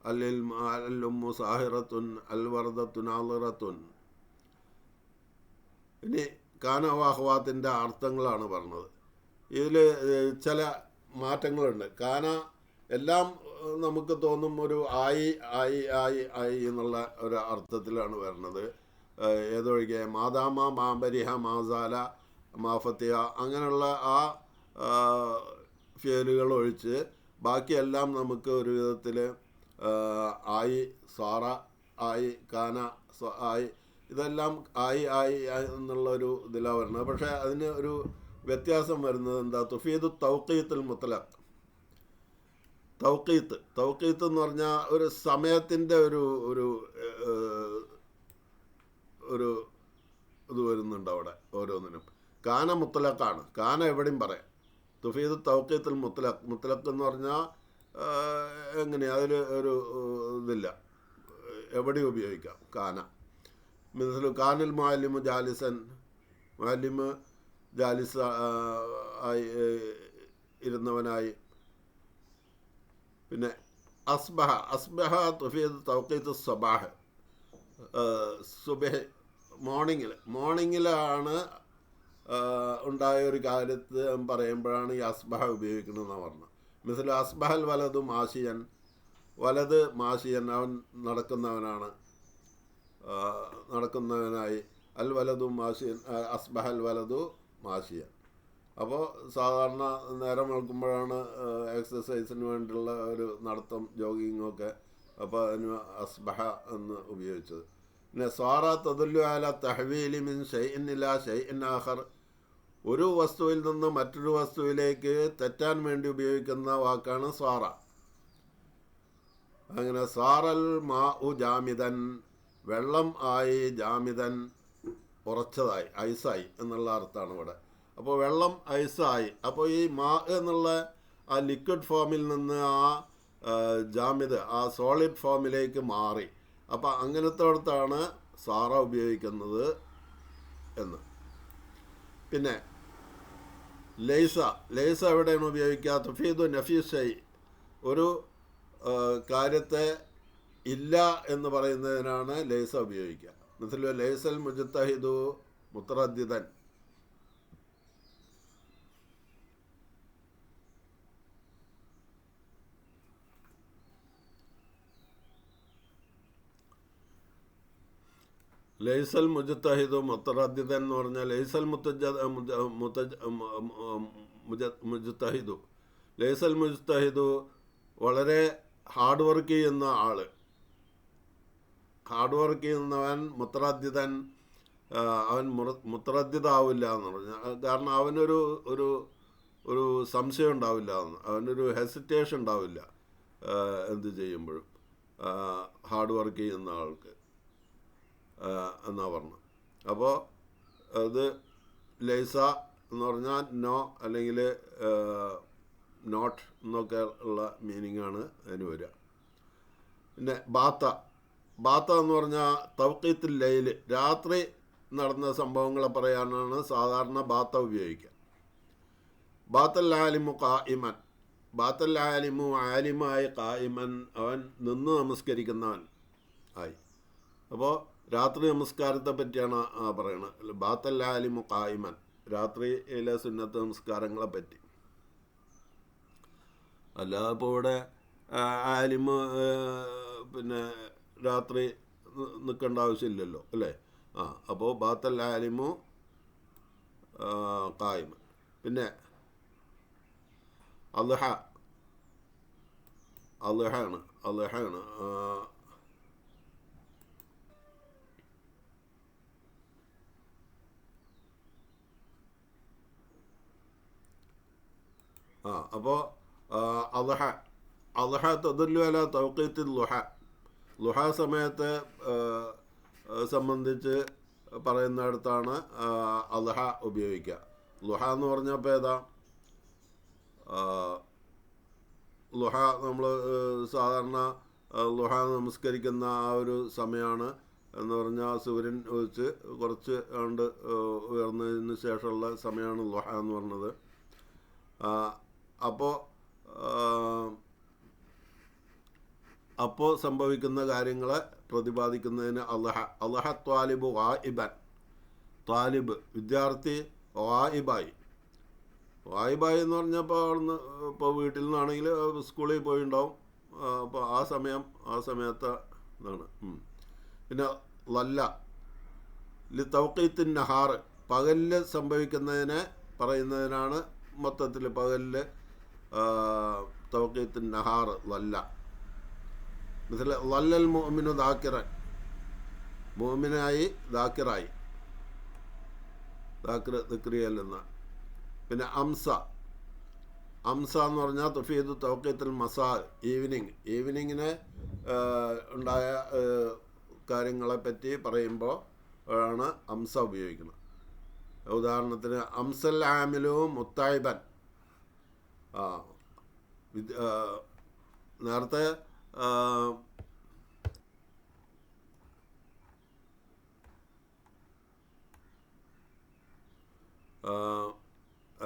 അൽ-ഉമ്മു സാഹിറത്തുൻ, അൽ വർദത്തു നാളിറത്തുൻ. ഇനി കാന വാഹ്വാത്തിൻ്റെ അർത്ഥങ്ങളാണ് പറഞ്ഞത്. ഇതിൽ ചില മാറ്റങ്ങളുണ്ട്. കാന എല്ലാം നമുക്ക് തോന്നും ഒരു ആയി എന്നുള്ള ഒരു അർത്ഥത്തിലാണ് വരുന്നത്. ഏതൊഴികെ മാതാമ, മാബരിഹ, മാസാല, മാഫത്തിയ അങ്ങനെയുള്ള ആ ഫേലുകൾ ഒഴിച്ച് ബാക്കിയെല്ലാം നമുക്ക് ഒരു വിധത്തിൽ ആയി, സാറ ആയി, കാന ആയി, ഇതെല്ലാം ആയി എന്നുള്ളൊരു ഇതിലാണ് വരുന്നത്. പക്ഷേ അതിന് ഒരു വ്യത്യാസം വരുന്നത് എന്താ? തുഫീദു തൗഖീത്തുൽ മുത്ലഖ്. തൗഖീത്ത് എന്ന് പറഞ്ഞാൽ ഒരു സമയത്തിൻ്റെ ഒരു ഇത് വരുന്നുണ്ട് അവിടെ ഓരോന്നിനും. കാന മുത്തലഖാണ്. കാന എവിടെയും പറയാം. തുഫീദ് തൗഖീത്തുൽ മുത്തലഖ് എന്ന് പറഞ്ഞാൽ എങ്ങനെയാണ്? അതിൽ ഒരു ഇതില്ല, എവിടെയും ഉപയോഗിക്കാം കാന. മിസ്ലു കാനൽ മുഅല്ലിമു ജാലിസൻ, മുഅല്ലിമ് ജാലിസ ആയി ഇരുന്നവനായി. പിന്നെ അസ്ബഹ തുഫീദ് തൗഖീത്ത് സബാഹ്. സുബഹ് മോർണിംഗിലാണ് ഉണ്ടായ ഒരു കാര്യത്ത് പറയുമ്പോഴാണ് ഈ അസ്ബഹ ഉപയോഗിക്കണമെന്നാണ് പറഞ്ഞത്. മിസ്ലു അസ്ബഹൽ വലതു മാഷിയൻ, വലത് മാഷിയൻ, അവൻ നടക്കുന്നവനായി. അൽ വലതു മാഷിയൻ, അസ്ബഹൽ വലതു മാഷിയൻ. അപ്പോൾ സാധാരണ നേരം വെളുക്കുമ്പോഴാണ് എക്സസൈസിന് വേണ്ടിയുള്ള ഒരു നടത്തം, ജോഗിങ്ങൊക്കെ. അപ്പോൾ അതിന് അസ്ബഹ എന്ന് ഉപയോഗിച്ചത്. പിന്നെ സ്വാറ തദുല്ലു അല തഹ്വീലി മിൻ ഷൈഇൻ ഇലാ ഷൈഇൻ ആഖർ. ഒരു വസ്തുവിൽ നിന്ന് മറ്റൊരു വസ്തുവിലേക്ക് തെറ്റാൻ വേണ്ടി ഉപയോഗിക്കുന്ന വാക്കാണ് സ്വാറ. അങ്ങനെ സാറൽ മാഉ ജാമിദൻ, വെള്ളം ആയി, ജാമിദൻ ഉറച്ചതായി, ഐസായി എന്നുള്ള അർത്ഥമാണ് ഇവിടെ. അപ്പോൾ വെള്ളം ഐസായി. അപ്പോൾ ഈ മാ എന്നുള്ള ആ ലിക്വിഡ് ഫോമിൽ നിന്ന് ആ ജാമിദ്, ആ സോളിഡ് ഫോമിലേക്ക് മാറി. അപ്പോൾ അങ്ങനത്തോടത്താണ് സാറ ഉപയോഗിക്കുന്നത് എന്ന്. പിന്നെ ലൈസ എവിടെയാണ് ഉപയോഗിക്കുക? തുഫീദു നഫീ ഷൈ, ഒരു കാര്യത്തെ ഇല്ല എന്ന് പറയുന്നതിനാണ് ലൈസ ഉപയോഗിക്കുക. മിസ്ലു ലൈസൽ മുജ്തഹിദു മുത്തറദ്ദിദൻ. ലൈസൽ മുജ്തഹിദു മുത്തറദ്ദിദൻ എന്ന് പറഞ്ഞാൽ ലൈസൽ മുജ്തഹിദു, ലൈസൽ മുജ്തഹിദു വളരെ ഹാർഡ് വർക്ക് ചെയ്യുന്ന ആൾ, ഹാർഡ് വർക്ക് ചെയ്യുന്നവൻ മുത്തറദ്ദിദൻ, അവൻ മുത്തറദ്ദിദാവില്ല എന്ന് പറഞ്ഞാൽ, കാരണം അവനൊരു ഒരു ഒരു സംശയം ഉണ്ടാവില്ല എന്ന്, അവനൊരു ഹെസിറ്റേഷൻ ഉണ്ടാവില്ല എന്ത് ചെയ്യുമ്പോഴും ഹാർഡ് വർക്ക് ചെയ്യുന്ന ആൾക്ക് എന്നാ പറഞ്ഞു. അപ്പോൾ അത് ലൈസ എന്ന് പറഞ്ഞാൽ നോ അല്ലെങ്കിൽ നോട്ട് എന്നൊക്കെ ഉള്ള മീനിങ്ങാണ് അതിന് വരിക. പിന്നെ ബാത്ത എന്ന് പറഞ്ഞാൽ തൗഖീത്തുൽ ലൈൽ, രാത്രി നടന്ന സംഭവങ്ങളെ പറയാനാണ് സാധാരണ ബാത്ത ഉപയോഗിക്കുക. ബാത്തൽ ആലിമു ഖായിമൻ, ബാത്തൽ ആലിമു ആലിമായി, ഖായിമൻ അവൻ നിന്ന് നമസ്കരിക്കുന്നവൻ ആയി. അപ്പോൾ രാത്രി നമസ്കാരത്തെ പറ്റിയാണ് പറയണത്. ബാത്തൽ ആലിമു ഖായിമൻ, രാത്രിയിലെ സുന്നത്ത് നമസ്കാരങ്ങളെ പറ്റി. അല്ലാതെ ഇപ്പോൾ ഇവിടെ ആലിമ് പിന്നെ രാത്രി നിൽക്കേണ്ട ആവശ്യമില്ലല്ലോ അല്ലേ. അപ്പോൾ ബാത്തൽ ആലിമു ഖായിം. പിന്നെ അദ്ഹ അദ്ഹയാണ് അപ്പോൾ അദ്ഹ തദുല്ലു അലാ തൗഖീത്തി ളുഹ സമയത്തെ സംബന്ധിച്ച് പറയുന്നിടത്താണ് അദ്ഹ ഉപയോഗിക്കുക. ളുഹ എന്ന് പറഞ്ഞപ്പോൾ ഏതാ? ളുഹ നമ്മൾ സാധാരണ ളുഹ നമസ്കരിക്കുന്ന ആ ഒരു സമയമാണ് എന്ന് പറഞ്ഞാൽ സൂര്യൻ ഉദിച്ച് കുറച്ച് കണ്ട് ഉയർന്നതിന് ശേഷമുള്ള സമയമാണ് ളുഹ എന്ന് പറഞ്ഞത്. അപ്പോൾ സംഭവിക്കുന്ന കാര്യങ്ങളെ പ്രതിപാദിക്കുന്നതിന് അദ്ഹ ത്വാലിബ് വായിബൻ, ത്വാലിബ് വിദ്യാർത്ഥി വായിബായി എന്ന് പറഞ്ഞപ്പോൾ അവിടുന്ന് ഇപ്പോൾ വീട്ടിൽ നിന്നാണെങ്കിൽ സ്കൂളിൽ പോയിണ്ടാവും. അപ്പോൾ ആ സമയത്തെ ഇതാണ്. പിന്നെ ലല്ല തൗഖീത്തിൻ നഹാർ, പകലിൽ സംഭവിക്കുന്നതിനെ പറയുന്നതിനാണ് മൊത്തത്തിൽ പകലിൽ തൗഖീത്തിൻ നഹാർ ലല്ല. മിസ്ല ലല്ലൽ മുഅ്മിനു ദാക്കിറൻ, മുഅ്മിനായി ദാക്കിറായി, ദിക്റിയല്ലെന്ന്. പിന്നെ അംസ എന്ന് പറഞ്ഞാൽ തുഫീദു തൗഖീത്തുൽ മസാ, ഈവനിങ്ങിന് ഉണ്ടായ കാര്യങ്ങളെപ്പറ്റി പറയുമ്പോൾ ആണ് അംസ ഉപയോഗിക്കുന്നത്. ഉദാഹരണത്തിന് അംസൽ ആമിലു മുത്തായിബൻ, നേരത്തെ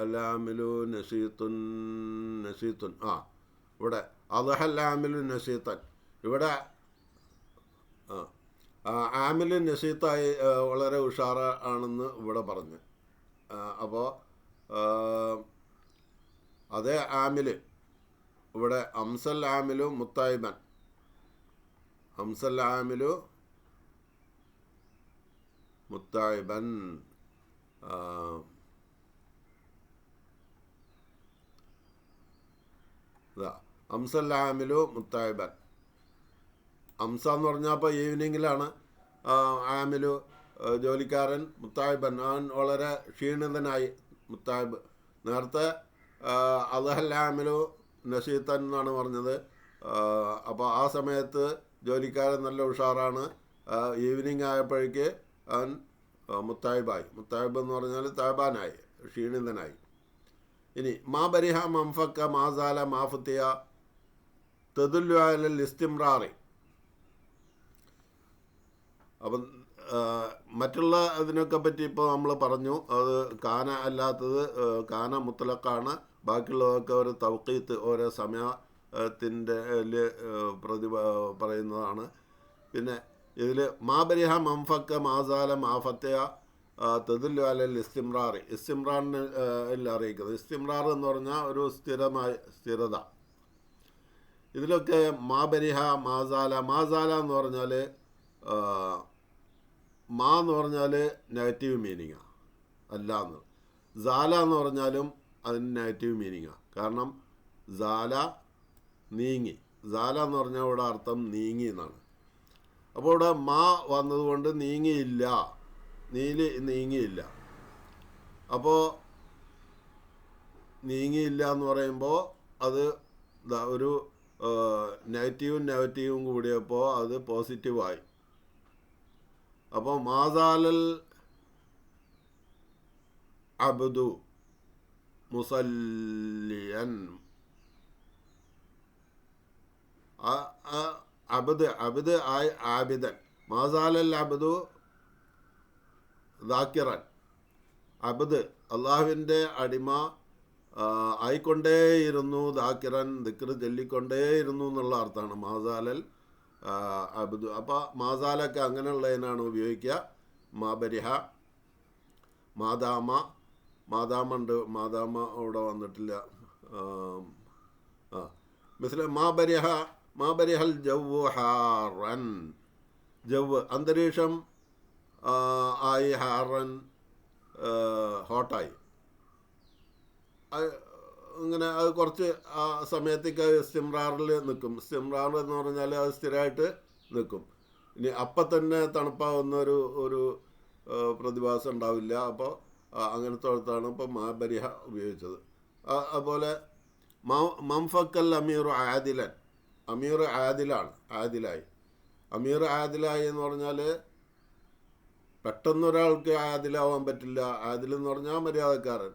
അലാമിലു നഷീത്തുൻ ഇവിടെ അദ്ഹല്ലാമിലു നഷീത്തൻ, ഇവിടെ ആമിലു നഷീത്തായി വളരെ ഉഷാറ ആണെന്ന് ഇവിടെ പറഞ്ഞു. അപ്പോൾ അതേ ആമില് ഇവിടെ അംസൽ ആമിലു മുത്തായിബൻ, അംസൽ ആമിലു മുത്തായിബൻ. അംസൽ ആമിലു മുത്തായിബൻ. അംസ എന്ന് പറഞ്ഞാൽ അപ്പോൾ ഈവനിങ്ങിലാണ്. ആമിലു ജോലിക്കാരൻ, മുത്തായിബൻ അവൻ വളരെ ക്ഷീണിതനായി, മുത്തായിബ്. നേരത്തെ അദ്ഹൽ ആമിലു നഷീത്തൻ എന്നാണ് പറഞ്ഞത്. അപ്പോൾ ആ സമയത്ത് ജോലിക്കാരൻ നല്ല ഉഷാറാണ്. ഈവനിങ് ആയപ്പോഴേക്ക് അവൻ മുത്തായിബായി. മുത്തായിബ് എന്ന് പറഞ്ഞാൽ തായ്ബാനായി, ക്ഷീണിതനായി. ഇനി മാ ബരിഹ മംഫക്ക മാസാല മാഫുത്തിയ തദുല്ലു അലൽ ഇസ്തിംറാറി. അപ്പം മറ്റുള്ള ഇതിനൊക്കെ പറ്റി ഇപ്പോൾ നമ്മൾ പറഞ്ഞു. അത് കാന അല്ലാത്തത് കാന മുത്തലക്കാണ്. ബാക്കിയുള്ളതൊക്കെ ഒരു തൗഖീത്ത്, ഓരോ സമയത്തിൻ്റെ പറയുന്നതാണ്. പിന്നെ ഇതിൽ മാബരിഹ മംഫക്ക മാസാല മാഫത്തയ തദുല്ലു അലൽ ഇസ്തിംറാറി, ഇസ്തിംറാറിനെ അറിയിക്കുന്നത്. ഇസ്തിംറാർ എന്ന് പറഞ്ഞാൽ ഒരു സ്ഥിരത. ഇതിലൊക്കെ മാബരിഹ മാസാല എന്ന് പറഞ്ഞാൽ മാ എന്ന് പറഞ്ഞാൽ നെഗറ്റീവ് മീനിങ്ങാണ്, അല്ല എന്ന്. സാല എന്ന് പറഞ്ഞാലും അതിന് നെഗറ്റീവ് മീനിങ്ങാണ്. കാരണം സാല നീങ്ങി, സാല എന്ന് പറഞ്ഞാൽ ഇവിടെ അർത്ഥം നീങ്ങി എന്നാണ്. അപ്പോൾ ഇവിടെ മാ വന്നതുകൊണ്ട് നീങ്ങിയില്ല. അപ്പോൾ നീങ്ങിയില്ല എന്ന് പറയുമ്പോൾ അത് ഒരു നെഗറ്റീവും കൂടിയപ്പോൾ അത് പോസിറ്റീവായി. അപ്പോൾ മാസാലൽ അബ്ദു മുസല്ലിയൻ, അബ്ദ് ആയി ആബിദൻ. മാസാലൽ അബ്ദു ദാക്കിറൻ, അബ്ദ് അള്ളാഹുവിൻ്റെ അടിമ ആയിക്കൊണ്ടേയിരുന്നു, ദാക്കിറൻ ദിക്ർ ചൊല്ലിക്കൊണ്ടേയിരുന്നു എന്നുള്ള അർത്ഥമാണ് മാസാലൽ അബ്ദു. അപ്പോൾ മാസാലൊക്കെ അങ്ങനെയുള്ളതിനാണ് ഉപയോഗിക്കുക. മാബരിഹ, മാതാമുണ്ട്, മാതാമ ഇവിടെ വന്നിട്ടില്ല. മിസ്ല മാബരിഹൽ ജവ്വു ഹാറൻ, ജവ് അന്തരീക്ഷം ആയി ഹാറൻ ഹോട്ടായി. അങ്ങനെ അത് കുറച്ച് ആ സമയത്തേക്ക് ഇസ്തിംറാറിൽ നിൽക്കും. ഇസ്തിംറാർ എന്ന് പറഞ്ഞാൽ അത് സ്ഥിരമായിട്ട് നിൽക്കും. ഇനി അപ്പം തന്നെ തണുപ്പാവുന്ന ഒരു പ്രതിഭാസം ഉണ്ടാവില്ല. അപ്പോൾ അങ്ങനത്തെ അടുത്താണ് ഇപ്പോൾ മാബരിഹ ഉപയോഗിച്ചത്. അതുപോലെ മംഫക്കൽ അമീർ ആദിലൻ, അമീർ ആദിലാണ്, ആദിലായി. അമീർ ആദിലായി എന്ന് പറഞ്ഞാൽ പെട്ടെന്നൊരാൾക്ക് ആദിലാവാൻ പറ്റില്ല. ആദിലെന്ന് പറഞ്ഞാൽ മര്യാദക്കാരൻ.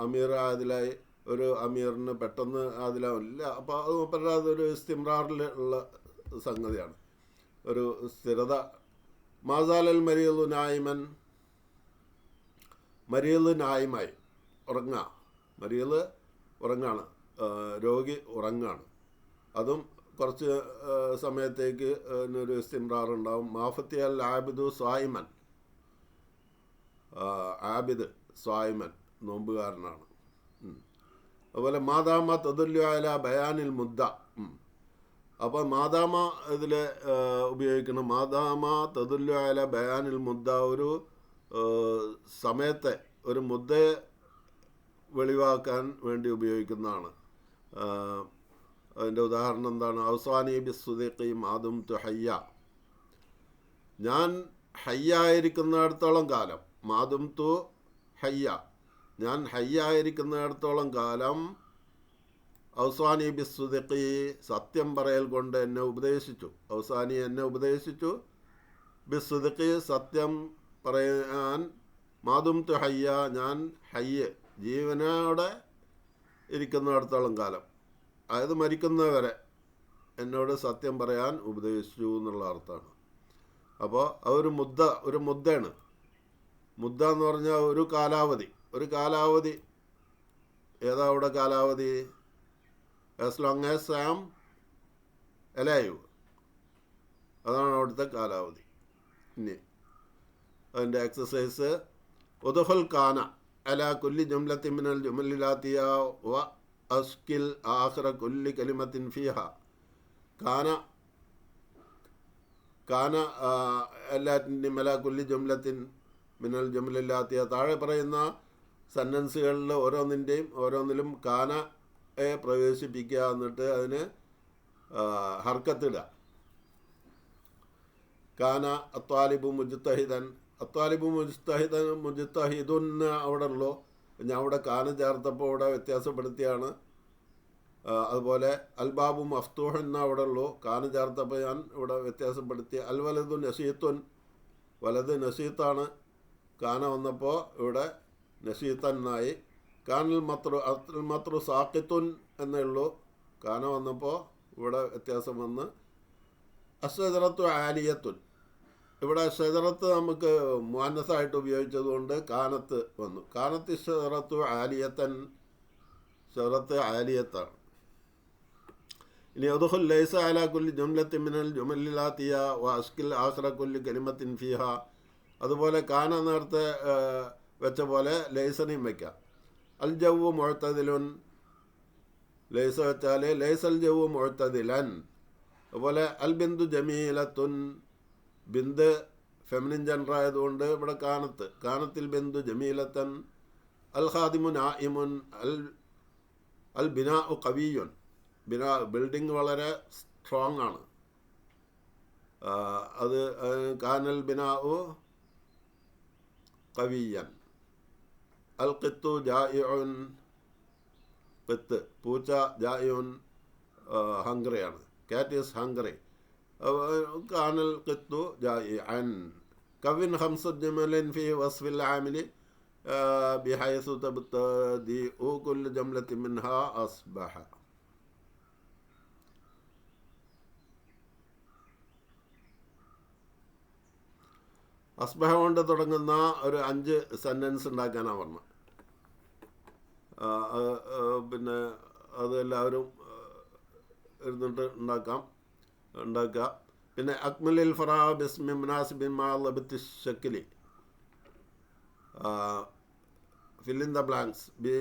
അമീർ ആദിലായി, ഒരു അമീറിന് പെട്ടെന്ന് ആദിലാവില്ല. അപ്പോൾ അത് പറഞ്ഞാൽ അതൊരു ഇസ്തിംറാറിൽ ഉള്ള സംഗതിയാണ്, ഒരു സ്ഥിരത. മാസാലൽ മരീദു നായിമൻ, മരീദ് നായിമായി ഉറങ്ങുക, മരീദ് ഉറങ്ങാണ്, രോഗി ഉറങ്ങാണ്. അതും കുറച്ച് സമയത്തേക്ക് ഒരു ഇസ്തിംറാർ ഉണ്ടാവും. മാഫത്തി അൽ ആബിദു സ്വായിമൻ, ആബിദ് സ്വായിമൻ നോമ്പുകാരനാണ്. അതുപോലെ മാതാമ തദുല്ലു അല ബയാനിൽ മുദ്ദ. അപ്പോൾ മാതാമ ഇതിൽ ഉപയോഗിക്കണം. മാതാമ തദുല്ലു അല ബയാനിൽ മുദ്ദ, ഒരു സമയത്തെ, ഒരു മുദ്ദയെ വെളിവാക്കാൻ വേണ്ടി ഉപയോഗിക്കുന്നതാണ്. അതിൻ്റെ ഉദാഹരണം എന്താണ്? ഔസാനി ബിസ്സുദീഖി മാദും തു ഹയ്യ, ഞാൻ ഹയ്യായിരിക്കുന്നിടത്തോളം കാലം, മാദും തു ഹയ്യ, ഞാൻ ഹയ്യായിരിക്കുന്നിടത്തോളം കാലം, ഔസാനി ബിസ്സുദീഖി, സത്യം പറയൽ കൊണ്ട് എന്നെ ഉപദേശിച്ചു. ഔസാനി എന്നെ ഉപദേശിച്ചു, ബിസ്സുദീഖി സത്യം പറയാൻ, മാദും തു ഹയ്യ, ഞാൻ ഹയ്യ് ജീവനോടെ ഇരിക്കുന്നിടത്തോളം കാലം, അതായത് മരിക്കുന്നവരെ എന്നോട് സത്യം പറയാൻ ഉപദേശിച്ചു എന്നുള്ള അർത്ഥമാണ്. അപ്പോൾ അതൊരു മുദ്ദയാണ്. മുദ്ദ എന്ന് പറഞ്ഞാൽ ഒരു കാലാവധി. ഏതാ അവിടെ കാലാവധി? As long as I am alive, അതാണ് അവിടുത്തെ കാലാവധി. ഇനി അതിൻ്റെ എക്സസൈസ്, ഉദ്ഖുൽ കാന അലാ കുല്ലി ജുംലത്തിൻ മിനൽ ജുമലിലാത്തിയ വ അസ്കിൽ ആഖിറ കുല്ലി കലിമത്തിൻ ഫിഹ. കാന എല്ലാറ്റിൻ്റെയും അലാ കുല്ലി ജുംലത്തിൻ മിനൽ ജുമലിലാത്തിയ, താഴെ പറയുന്ന സെൻറ്റൻസുകളിൽ ഓരോന്നിലും കാനയെ പ്രവേശിപ്പിക്കുക, എന്നിട്ട് അതിന് ഹർക്കത്തിടുക. കാന അത്വാലിബു മുജ്തഹിദൻ, അത്വാലിബു മുജ്തഹിദുൻ അവിടെ ഉള്ളൂ. ഞാൻ അവിടെ കാന ചേർത്തപ്പോൾ ഇവിടെ വ്യത്യാസപ്പെടുത്തിയാണ്. അതുപോലെ അൽബാബു മഫ്തൂഹൻ എന്ന അവിടെ ഉള്ളൂ, കാന ചേർത്തപ്പോൾ ഞാൻ ഇവിടെ വ്യത്യാസപ്പെടുത്തി. അൽ വലതു നസീത്തുൻ, വലത് നസീത്താണ്, കാന വന്നപ്പോൾ ഇവിടെ നസീത്തന്നായി. കാനൽ മത്രു സാക്കിത്തുൻ എന്നേ ഉള്ളൂ, കാന വന്നപ്പോൾ ഇവിടെ വ്യത്യാസം വന്ന്. അശ്ശജറത്തു ആലിയത്തുൻ, ഇവിടെ ഷജറത്ത് നമുക്ക് മുഅന്നസായിട്ട് ഉപയോഗിച്ചതുകൊണ്ട് കാനത്ത് വന്നു. കാനത്ത് ഷജറത്തു ആലിയത്തൻ, ഷജറത്ത് ആലിയത്താണ്. ഇനി ഉദ്ഖുൽ ലൈസ അലാ കുല്ലി ജുംലത്തിൻ മിനൽ ജുമലിലാത്തിയ വ അസ്കിൽ ആഖിറ കുല്ലി കലിമത്തിൻ ഫിഹ. അതുപോലെ കാന നേരത്തെ വെച്ച പോലെ ലൈസനെയും വയ്ക്കാം. അൽ ജവ്വു മുഅ്തദിലുൻ, ലൈസ വെച്ചാൽ ലൈസൽ ജവ്വു മുഅ്തദിലൻ. അതുപോലെ അൽ ബിന്ദു ജമീലത്തുൻ, ബിന്ദ് ഫെമിനിൻ ജെൻഡർ ആയതുകൊണ്ട് ഇവിടെ കാനത്തിൽ ബിന്ദു ജമീലത്തൻ. അൽ ഖാദിമു നായിമുൻ, അൽ ബിനാഉ ഖവിയുൻ, ബിൽഡിംഗ് വളരെ സ്ട്രോങ് ആണ്. അത് കാനൽ ബിനാഉ ഖവിയൻ. അൽ ഖിത്തു ജായിഉൻ, ഖിത്ത് പൂച്ച, ജായിഉൻ ഹംഗ്രിയാണ്, കാറ്റ് ഈസ് ഹംഗ്രി. കാനൽ ഖിത്തു ജായിഅൻ. കവിൻ ഖംസ ജമലൻ ഫി വസ്ഫിൽ ആമിലി ബിഹൈസു തബ്തദിഉ കുല്ലു ജംലത്തിൻ മിൻഹാ അസ്ബഹ. അസ്ബഹ കൊണ്ട് തുടങ്ങുന്ന ഒരു 5 സെൻറ്റൻസ് ഉണ്ടാക്കാനാണ് പറഞ്ഞത്. പിന്നെ അത് എല്ലാവരും ഇരുന്നിട്ട് ഉണ്ടാക്കുക. പിന്നെ അക്മലിൽ ഫറാ ബിസ്മി മുനാസിബിൻ മാ ലബത്തി ഷക്കിലി, ഫിൽ ഇൻ ദ ബ്ലാങ്ക്സ് ബി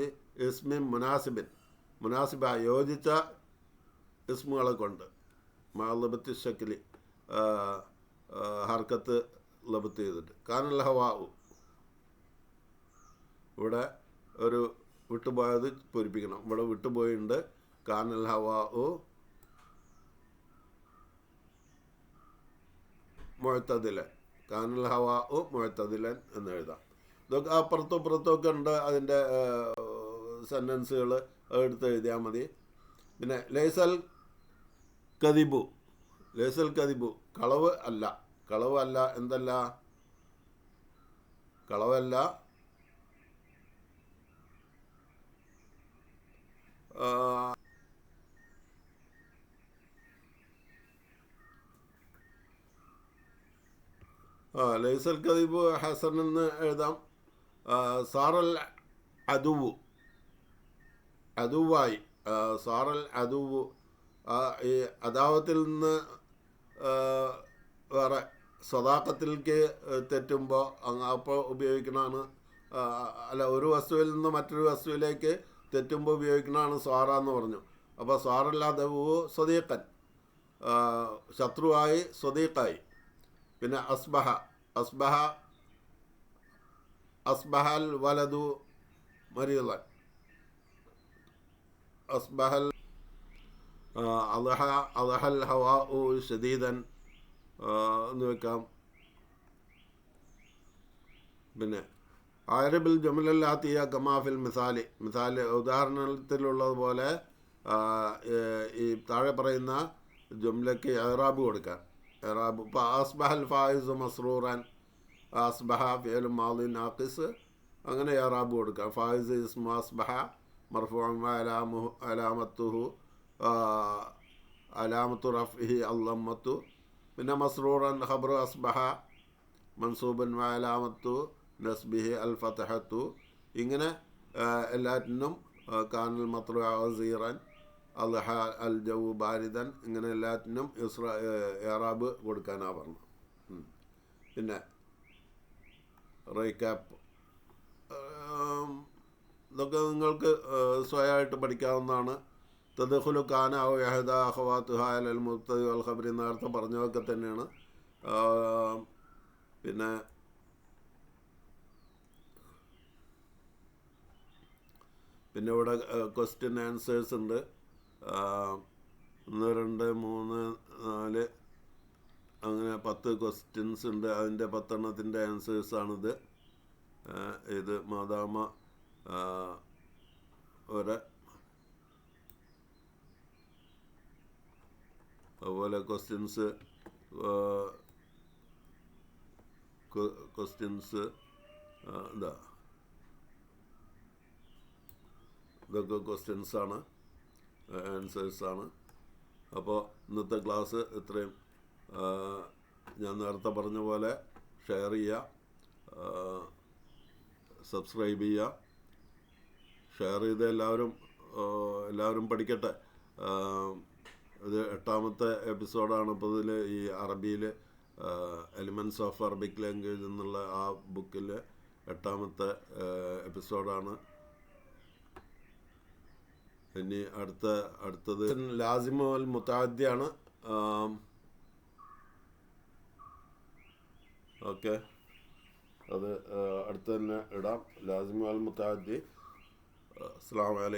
ഇസ്മി മുനാസിബിൻ, മുനാസിബ യോജിച്ച ഇസ്മുകളെ കൊണ്ട്, മാ ലബത്തി ഷക്കിലി ഹർക്കത്ത് ലബത്ത് ചെയ്തിട്ട്. കാനൽ ഹവാഉ ഇവിടെ ഒരു വിട്ടുപോയത് പൂരിപ്പിക്കണം. ഇവിടെ വിട്ടുപോയിട്ടുണ്ട്. കാനൽ ഹവാഉ മുഅ്തദിലൻ, കാനൽ ഹവാഉ മുഅ്തദിലൻ എന്ന് എഴുതാം. ഇതൊക്കെ അപ്പുറത്തും ഇപ്പുറത്തൊക്കെ ഉണ്ട് അതിൻ്റെ സെൻറ്റൻസുകൾ, എടുത്ത് എഴുതിയാൽ മതി. പിന്നെ ലൈസൽ കദിബു, ലൈസൽ കദിബു കളവ് അല്ല, കളവ് അല്ല, എന്തല്ല, കളവല്ല, ലൈസൽ കദിബു ഹസൻ എന്ന് എഴുതാം. സാറൽ അദുവു, അദുവായി, സാറൽ അദുവു ഈ അദാവത്തിൽ നിന്ന് വേറെ സദാഖത്തിലേക്ക് തെറ്റുമ്പോൾ അപ്പോൾ ഉപയോഗിക്കണതാണ്. അല്ല, ഒരു വസ്തുവിൽ നിന്ന് മറ്റൊരു വസ്തുവിലേക്ക് തെറ്റുമ്പോൾ ഉപയോഗിക്കണതാണ് സാറ എന്ന് പറഞ്ഞു. അപ്പോൾ സാറൽ അദുവു സ്വദീഖൻ, ശത്രുവായി സ്വദീഖായി. പിന്നെ അസ്ബഹ, അസ്ബഹ അസ്ബഹൽ വലതു മരീളൻ, അസ്ബഹൽ അദഹൽ ഹവാഉ ശദീദൻ എന്ന് വെക്കാം. പിന്നെ ആരബിൽ ജുമലല്ലാത്തിയ കമാഫിൽ മിസാലി, മിസാല് ഉദാഹരണത്തിലുള്ളതുപോലെ ഈ താഴെ പറയുന്ന ജുംലയ്ക്ക് ഇറാബ് കൊടുക്കാം. ഇറാബ് ഇപ്പോൾ അസ്ബഹൽ ഫായിസു മസ്റൂറൻ, അസ്ബഹ ഫിഅൽ മാദി നാഖിസ്, അങ്ങനെ ഇറാബ് കൊടുക്കാം. ഫായിസ് ഇസ്മു അസ്ബഹ മർഫൂഉൻ അലാമത്തുഹു അലാമത്തു റഫ്ഇഹി അല്ലമ്മത്തു. പിന്നെ മസ്റൂറൻ ഖബറു അസ്ബഹ മൻസൂബൻ അലാമത്തു നസ്ബിഹി അൽ ഫതഹത്തു. ഇങ്ങനെ എല്ലാറ്റിനും കാനൽ മത്റു വസീറൻ അൽഹ അൽ ജൗ ബാരിദൻ, ഇങ്ങനെ എല്ലാറ്റിനും ഇറാബ് കൊടുക്കാനാണ് പറഞ്ഞു. പിന്നെ റീക്യാപ്പ് ഇതൊക്കെ നിങ്ങൾക്ക് സ്വയമായിട്ട് പഠിക്കാവുന്നതാണ്. തദ്ഖുലു കാന ഔ യഹദ അഖവാതുഹ അലൽ മുബ്തദി വൽ ഖബരി, നേരത്തെ പറഞ്ഞതൊക്കെ തന്നെയാണ്. പിന്നെ ഇവിടെ ക്വസ്റ്റ്യൻ ആൻസേഴ്സ് ഉണ്ട്. 1 2 3 4 അങ്ങനെ 10 ക്വസ്റ്റ്യൻസ് ഉണ്ട്. അതിൻ്റെ 10 എണ്ണത്തിൻ്റെ ആൻസേഴ്സാണിത്. ഇത് മാതാമ ഒരു അതുപോലെ ക്വസ്റ്റ്യൻസ് എന്താ, ഇതൊക്കെ ക്വസ്റ്റ്യൻസാണ്, ആൻസേഴ്സാണ്. അപ്പോൾ ഇന്നത്തെ ക്ലാസ് ഇത്രയും. ഞാൻ നേരത്തെ പറഞ്ഞ പോലെ ഷെയർ ചെയ്യുക, സബ്സ്ക്രൈബ് ചെയ്യുക, ഷെയർ ചെയ്ത് എല്ലാവരും പഠിക്കട്ടെ. ഇത് 8ാമത്തെ എപ്പിസോഡാണ്. ഇപ്പോൾ ഇതിൽ ഈ അറബിയിൽ എലിമെൻറ്റ്സ് ഓഫ് അറബിക് ലാംഗ്വേജ് എന്നുള്ള ആ ബുക്കിൽ 8ാമത്തെ എപ്പിസോഡാണ്. ഇനി അടുത്തത് ലാസിമു അൽ മുതഅദ്ദിയാണ്. ഓക്കെ, അത് അടുത്ത് തന്നെ ഇടാം. ലാസിമു അൽ മുതഅദ്ദി. അസ്സലാമു അലൈക്കും.